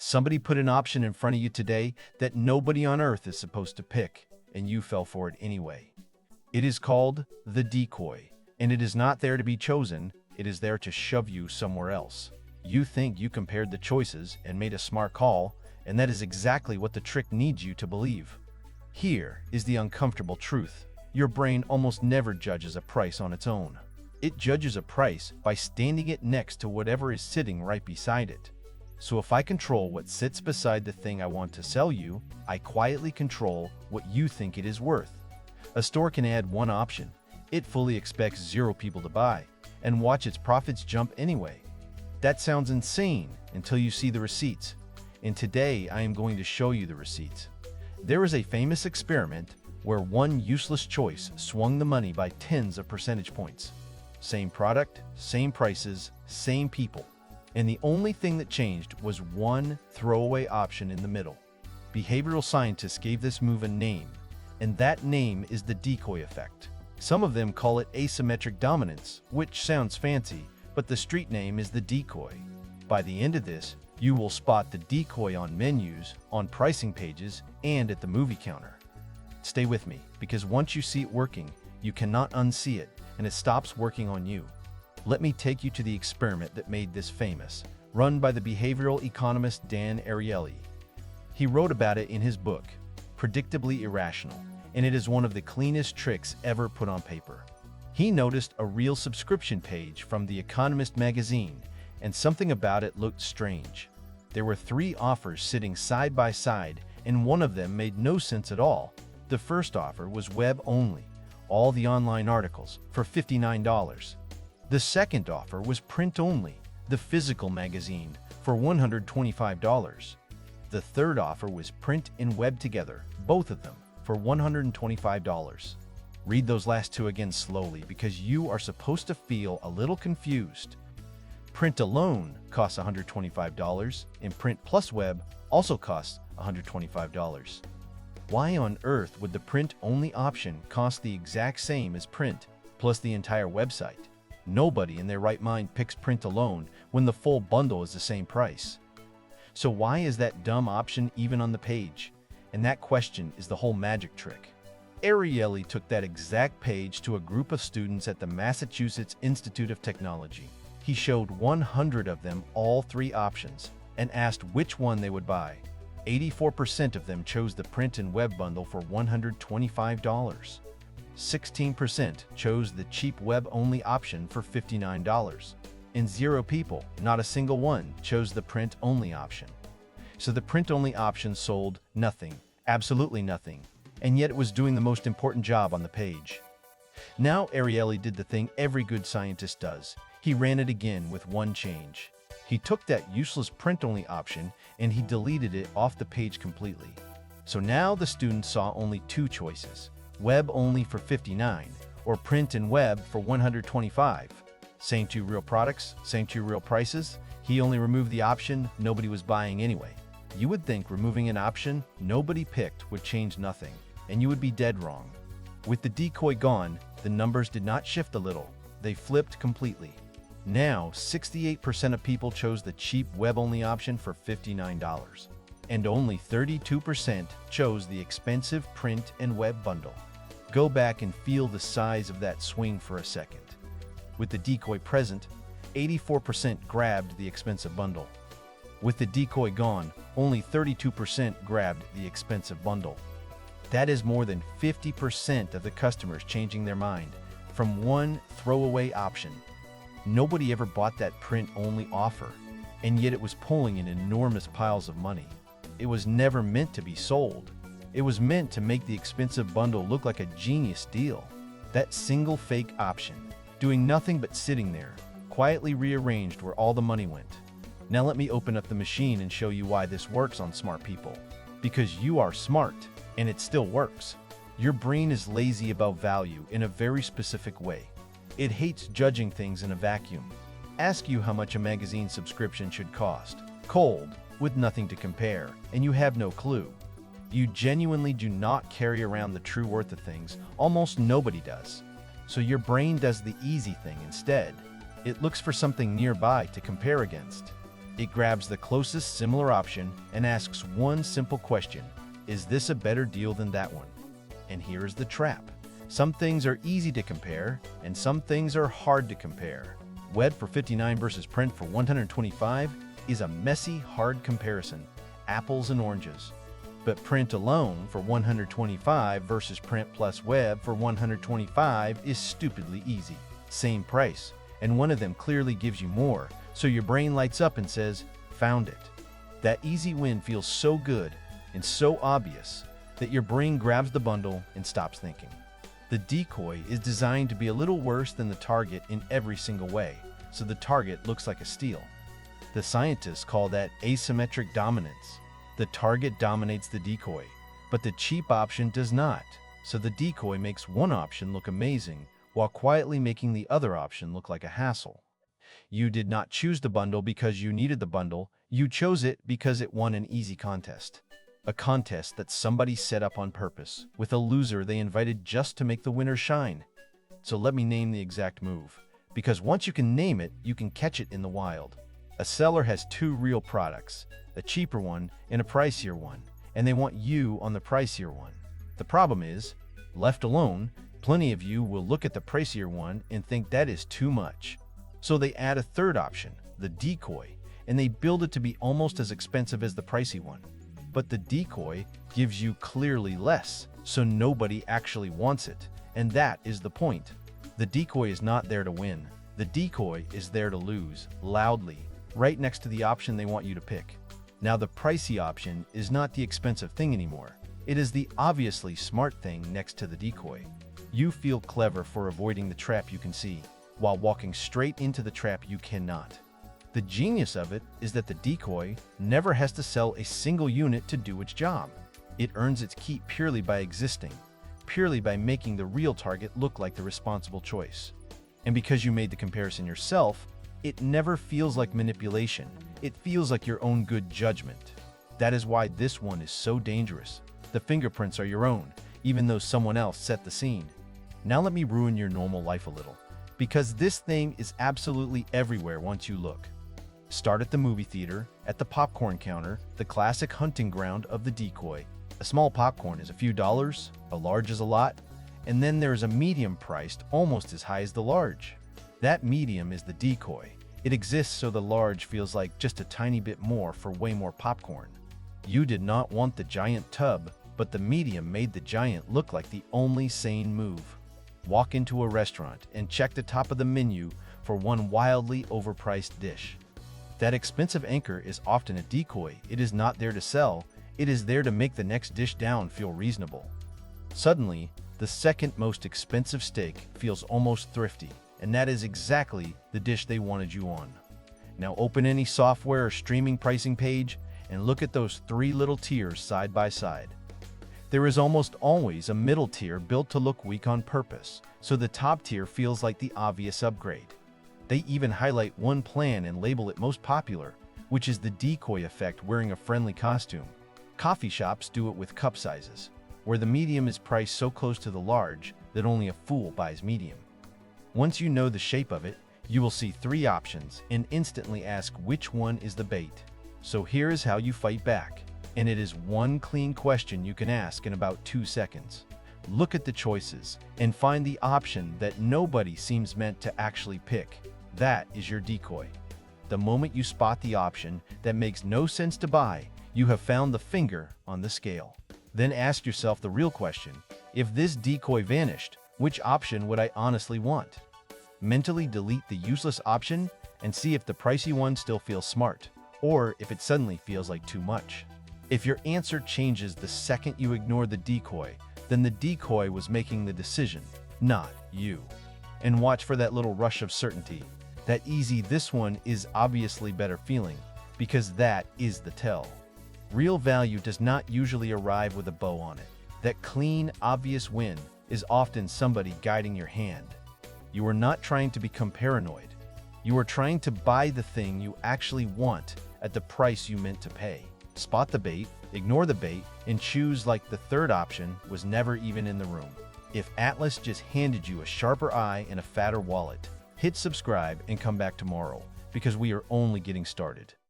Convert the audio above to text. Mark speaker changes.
Speaker 1: Somebody put an option in front of you today that nobody on earth is supposed to pick, and you fell for it anyway. It is called the decoy, and it is not there to be chosen, it is there to shove you somewhere else. You think you compared the choices and made a smart call, and that is exactly what the trick needs you to believe. Here is the uncomfortable truth. Your brain almost never judges a price on its own. It judges a price by standing it next to whatever is sitting right beside it. So if I control what sits beside the thing I want to sell you, I quietly control what you think it is worth. A store can add one option. It fully expects 0 people to buy, and watch its profits jump anyway. That sounds insane until you see the receipts. And today I am going to show you the receipts. There is a famous experiment where one useless choice swung the money by tens of percentage points. Same product, same prices, same people. And the only thing that changed was one throwaway option in the middle. Behavioral scientists gave this move a name, and that name is the decoy effect. Some of them call it asymmetric dominance, which sounds fancy, but the street name is the decoy. By the end of this, you will spot the decoy on menus, on pricing pages, and at the movie counter. Stay with me, because once you see it working, you cannot unsee it, and it stops working on you. Let me take you to the experiment that made this famous, run by the behavioral economist Dan Ariely. He wrote about it in his book, Predictably Irrational, and it is one of the cleanest tricks ever put on paper. He noticed a real subscription page from the Economist magazine, and something about it looked strange. There were 3 offers sitting side by side, and one of them made no sense at all. The first offer was web only, all the online articles, for $59. The second offer was print only, the physical magazine, for $125. The third offer was print and web together, both of them, for $125. Read those last 2 again slowly because you are supposed to feel a little confused. Print alone costs $125, and print plus web also costs $125. Why on earth would the print-only option cost the exact same as print, plus the entire website? Nobody in their right mind picks print alone when the full bundle is the same price. So why is that dumb option even on the page? And that question is the whole magic trick. Ariely took that exact page to a group of students at the Massachusetts Institute of Technology. He showed 100 of them all 3 options and asked which one they would buy. 84% of them chose the print and web bundle for $125. 16% chose the cheap web-only option for $59. And 0 people, not a single one, chose the print-only option. So the print-only option sold nothing, absolutely nothing, and yet it was doing the most important job on the page. Now Ariely did the thing every good scientist does. He ran it again with one change. He took that useless print-only option and he deleted it off the page completely. So now the students saw only 2 choices. Web only for $59, or print and web for $125. Same 2 real products, same 2 real prices. He only removed the option nobody was buying anyway. You would think removing an option nobody picked would change nothing, and you would be dead wrong. With the decoy gone, the numbers did not shift a little, they flipped completely. Now, 68% of people chose the cheap web-only option for $59, and only 32% chose the expensive print and web bundle. Go back and feel the size of that swing for a second. With the decoy present, 84% grabbed the expensive bundle. With the decoy gone, only 32% grabbed the expensive bundle. That is more than 50% of the customers changing their mind from one throwaway option. Nobody ever bought that print-only offer, and yet it was pulling in enormous piles of money. It was never meant to be sold. It was meant to make the expensive bundle look like a genius deal. That single fake option, doing nothing but sitting there, quietly rearranged where all the money went. Now let me open up the machine and show you why this works on smart people. Because you are smart, and it still works. Your brain is lazy about value in a very specific way. It hates judging things in a vacuum. Ask you how much a magazine subscription should cost. Cold, with nothing to compare, and you have no clue. You genuinely do not carry around the true worth of things. Almost nobody does. So your brain does the easy thing instead. It looks for something nearby to compare against. It grabs the closest similar option and asks one simple question: is this a better deal than that one? And here's the trap. Some things are easy to compare, and some things are hard to compare. Web for 59 versus print for 125 is a messy, hard comparison, apples and oranges. But print alone for 125 versus print plus web for 125 is stupidly easy. Same price, and one of them clearly gives you more, so your brain lights up and says, found it. That easy win feels so good and so obvious that your brain grabs the bundle and stops thinking. The decoy is designed to be a little worse than the target in every single way, so the target looks like a steal. The scientists call that asymmetric dominance. The target dominates the decoy, but the cheap option does not, so the decoy makes one option look amazing while quietly making the other option look like a hassle. You did not choose the bundle because you needed the bundle, you chose it because it won an easy contest. A contest that somebody set up on purpose, with a loser they invited just to make the winner shine. So let me name the exact move, because once you can name it, you can catch it in the wild. A seller has two real products, a cheaper one and a pricier one, and they want you on the pricier one. The problem is, left alone, plenty of you will look at the pricier one and think that is too much. So they add a third option, the decoy, and they build it to be almost as expensive as the pricey one. But the decoy gives you clearly less, so nobody actually wants it, and that is the point. The decoy is not there to win. The decoy is there to lose, loudly, right next to the option they want you to pick. Now the pricey option is not the expensive thing anymore. It is the obviously smart thing next to the decoy. You feel clever for avoiding the trap you can see, while walking straight into the trap you cannot. The genius of it is that the decoy never has to sell a single unit to do its job. It earns its keep purely by existing, purely by making the real target look like the responsible choice. And because you made the comparison yourself, it never feels like manipulation. It feels like your own good judgment. That is why this one is so dangerous. The fingerprints are your own, even though someone else set the scene. Now let me ruin your normal life a little, because this thing is absolutely everywhere once you look. Start at the movie theater, at the popcorn counter, the classic hunting ground of the decoy. A small popcorn is a few dollars, a large is a lot, and then there is a medium priced almost as high as the large. That medium is the decoy. It exists so the large feels like just a tiny bit more for way more popcorn. You did not want the giant tub, but the medium made the giant look like the only sane move. Walk into a restaurant and check the top of the menu for one wildly overpriced dish. That expensive anchor is often a decoy. It is not there to sell, it is there to make the next dish down feel reasonable. Suddenly, the second most expensive steak feels almost thrifty, and that is exactly the dish they wanted you on. Now open any software or streaming pricing page and look at those three little tiers side by side. There is almost always a middle tier built to look weak on purpose, so the top tier feels like the obvious upgrade. They even highlight one plan and label it most popular, which is the decoy effect wearing a friendly costume. Coffee shops do it with cup sizes, where the medium is priced so close to the large that only a fool buys medium. Once you know the shape of it, you will see three options and instantly ask which one is the bait. So here is how you fight back, and it is one clean question you can ask in about 2 seconds. Look at the choices and find the option that nobody seems meant to actually pick. That is your decoy. The moment you spot the option that makes no sense to buy, you have found the finger on the scale. Then ask yourself the real question: if this decoy vanished, which option would I honestly want? Mentally delete the useless option and see if the pricey one still feels smart, or if it suddenly feels like too much. If your answer changes the second you ignore the decoy, then the decoy was making the decision, not you. And watch for that little rush of certainty. That easy "this one is obviously better" feeling, because that is the tell. Real value does not usually arrive with a bow on it. That clean, obvious win is often somebody guiding your hand. You are not trying to become paranoid. You are trying to buy the thing you actually want at the price you meant to pay. Spot the bait, ignore the bait, and choose like the third option was never even in the room. If Atlas just handed you a sharper eye and a fatter wallet, hit subscribe and come back tomorrow, because we are only getting started.